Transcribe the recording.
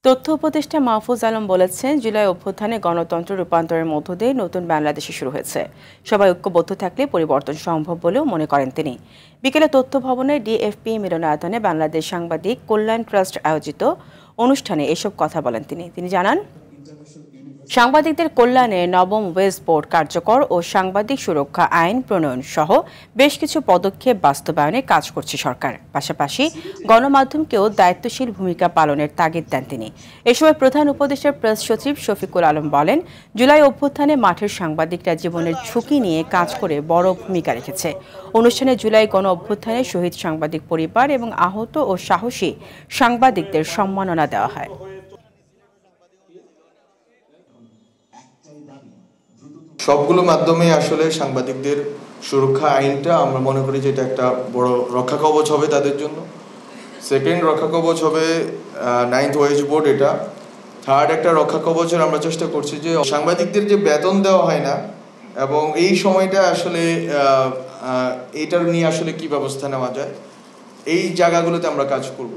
তথ্য উপদেষ্টা মাহফুজ আলম বলেছেন, জুলাই অভ্যুত্থানে গণতন্ত্র রূপান্তরের মধ্য দিয়ে নতুন বাংলাদেশে শুরু হয়েছে। সবাই ঐক্যবদ্ধ থাকলে পরিবর্তন সম্ভব বলেও মনে করেন তিনি। বিকেলে তথ্য ভবনের ডিএফপি মিলনায়তনে বাংলাদেশ সাংবাদিক কল্যাণ ট্রাস্ট আয়োজিত অনুষ্ঠানে এসব কথা বলেন তিনি জানান, সাংবাদিকদের কল্যাণে নবম ওয়েজ বোর্ড কার্যকর ও সাংবাদিক সুরক্ষা আইন প্রণয়ন সহ বেশ কিছু পদক্ষেপ বাস্তবায়নে কাজ করছে সরকার। পাশাপাশি গণমাধ্যমকেও দায়িত্বশীল ভূমিকা পালনের তাগিদ দেন তিনি। এ সময় প্রধান উপদেষ্টার প্রেস সচিব শফিকুল আলম বলেন, জুলাই অভ্যুত্থানে মাঠের সাংবাদিকরা জীবনের ঝুঁকি নিয়ে কাজ করে বড় ভূমিকা রেখেছে। অনুষ্ঠানে জুলাই গণ অভ্যুত্থানে শহীদ সাংবাদিক পরিবার এবং আহত ও সাহসী সাংবাদিকদের সম্মাননা দেওয়া হয়। সবগুলো মাধ্যমে আসলে সাংবাদিকদের সুরক্ষা আইনটা আমরা মনে করি যে এটা একটা বড় রক্ষা কবচ হবে তাদের জন্য। সেকেন্ড রক্ষা কবচ হবে 9th ওয়েজ বোর্ড। এটা থার্ড একটা রক্ষা কবচের আমরা চেষ্টা করছি যে সাংবাদিকদের যে বেতন দেওয়া হয় না, এবং এই সময়টা আসলে এইটার নিয়ে আসলে কি ব্যবস্থা নেওয়া যায়, এই জায়গাগুলোতে আমরা কাজ করব।